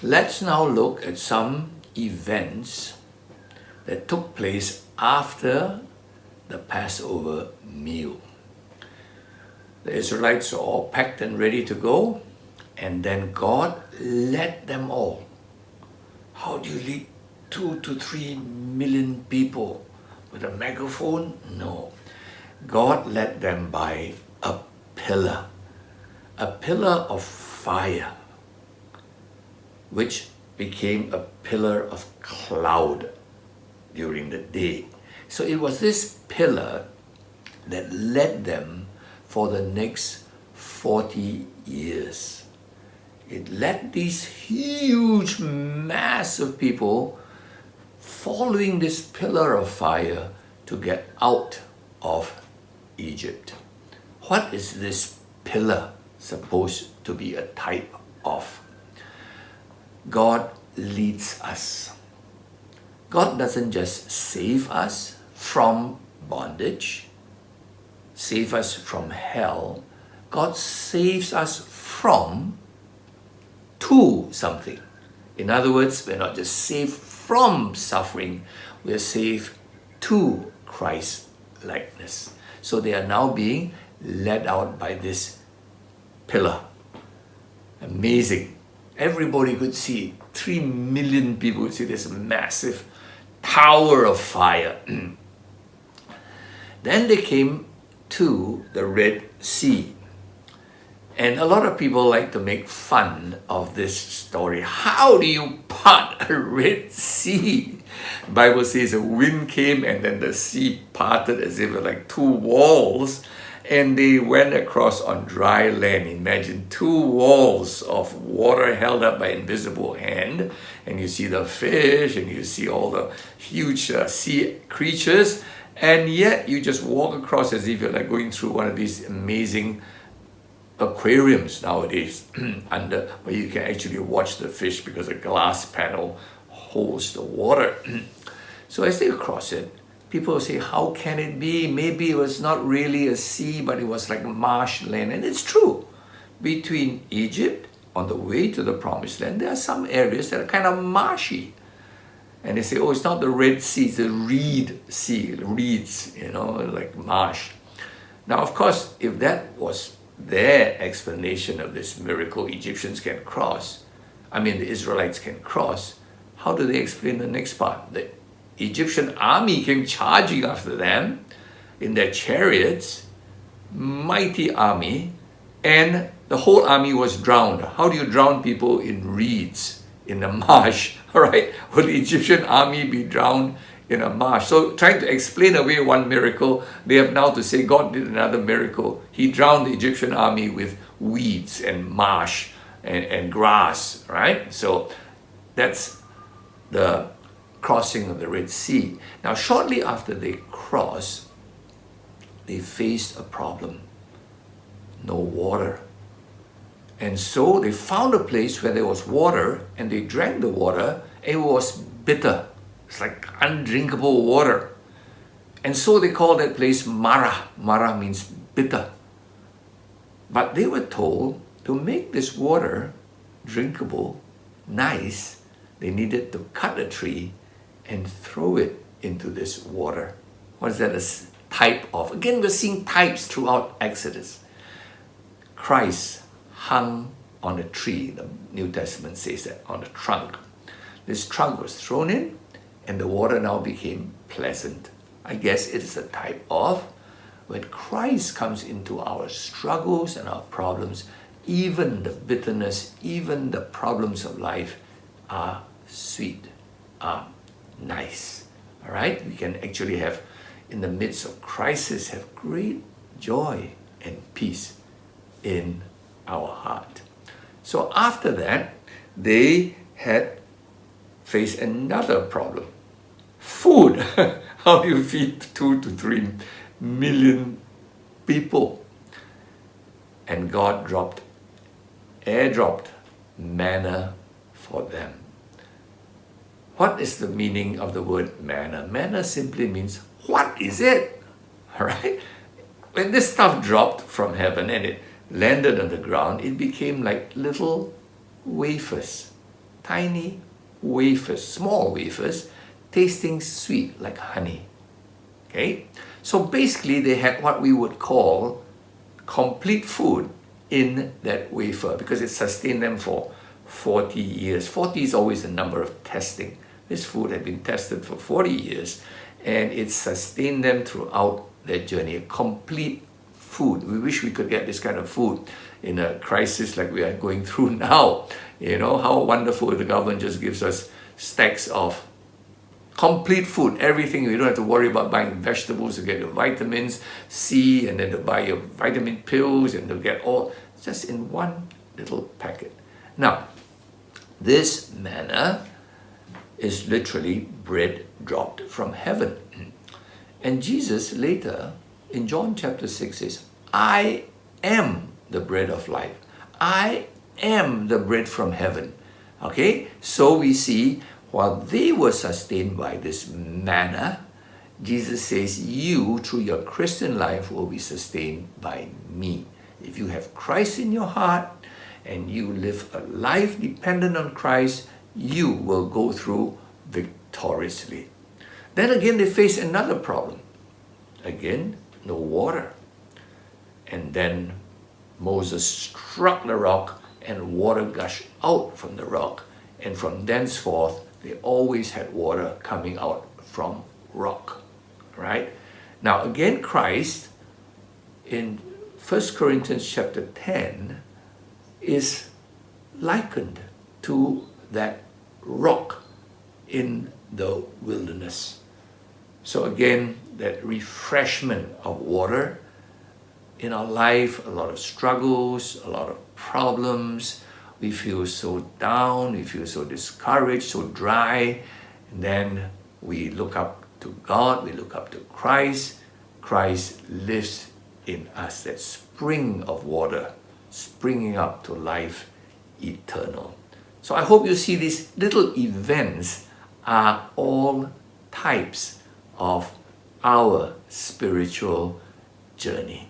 Let's now look at some events that took place after the Passover meal. The Israelites are all packed and ready to go, and then God led them all. How do you lead 2 to 3 million people with a megaphone? No. God led them by a pillar of fire, which became a pillar of cloud during the day. So it was this pillar that led them for the next 40 years. It led these huge mass of people following this pillar of fire to get out of Egypt. What is this pillar supposed to be a type of? God leads us. God doesn't just save us from bondage, save us from hell. God saves us from to something. In other words, we're not just saved from suffering, we're saved to Christ's likeness. So they are now being led out by this pillar. Amazing. Everybody could see it. 3 million people could see this massive tower of fire. Then they came to the Red Sea. And a lot of people like to make fun of this story. How do you part a Red Sea? The Bible says a wind came and then the sea parted as if it were like two walls, and they went across on dry land. Imagine 2 walls of water held up by invisible hand, and you see the fish and you see all the huge sea creatures, and yet you just walk across as if you're like going through one of these amazing aquariums nowadays where you can actually watch the fish because a glass panel holds the water. So as they cross it, people say, how can it be? Maybe it was not really a sea, but it was like marshland. And it's true. Between Egypt, on the way to the Promised Land, there are some areas that are kind of marshy. And they say, oh, it's not the Red Sea, it's the Reed Sea, reeds, like marsh. Now, of course, if that was their explanation of this miracle, the Israelites can cross, how do they explain the next part? The Egyptian army came charging after them in their chariots, mighty army, and the whole army was drowned. How do you drown people in reeds, in a marsh, all right? Will the Egyptian army be drowned in a marsh? So trying to explain away one miracle, they have now to say God did another miracle. He drowned the Egyptian army with weeds and marsh and grass, right? So that's the crossing of the Red Sea. Now, shortly after they crossed, they faced a problem. No water. And so they found a place where there was water, and they drank the water. It was bitter. It's like undrinkable water. And so they called that place Marah. Marah means bitter. But they were told to make this water drinkable, nice, they needed to cut a tree and throw it into this water. What is that a type of? Again, we're seeing types throughout Exodus. Christ hung on a tree. The New Testament says that, on a trunk. This trunk was thrown in, and the water now became pleasant. I guess it is a type of when Christ comes into our struggles and our problems, even the bitterness, even the problems of life are sweet, are nice. All right? We can actually have, in the midst of crisis, have great joy and peace in our heart. So after that, they had faced another problem. Food. How do you feed 2 to 3 million people? And God airdropped manna for them. What is the meaning of the word manna? Manna simply means, what is it? All right? When this stuff dropped from heaven and it landed on the ground, it became like little wafers. tiny wafers, small wafers, tasting sweet like honey. Okay? So basically they had what we would call complete food in that wafer because it sustained them for 40 years. 40 is always the number of testing. This food had been tested for 40 years and it sustained them throughout their journey. A complete food. We wish we could get this kind of food in a crisis like we are going through now. You know, how wonderful if the government just gives us stacks of complete food, everything. You don't have to worry about buying vegetables to get your vitamins C and then to buy your vitamin pills and to get all just in one little packet. Now, this manna is literally bread dropped from heaven. And Jesus later in John chapter 6 says, I am the bread of life. I am the bread from heaven. Okay, so we see while they were sustained by this manna, Jesus says, you, through your Christian life, will be sustained by me. If you have Christ in your heart and you live a life dependent on Christ, you will go through victoriously. Then again, they face another problem. Again, no water. And then Moses struck the rock and water gushed out from the rock. And from thenceforth, they always had water coming out from rock, right? Now again, Christ in 1 Corinthians chapter 10 is likened to that rock in the wilderness. So again, that refreshment of water in our life, a lot of struggles, a lot of problems. We feel so down, we feel so discouraged, so dry. And then we look up to God, we look up to Christ. Christ lives in us, that spring of water, springing up to life eternal. So I hope you see these little events are all types of our spiritual journey.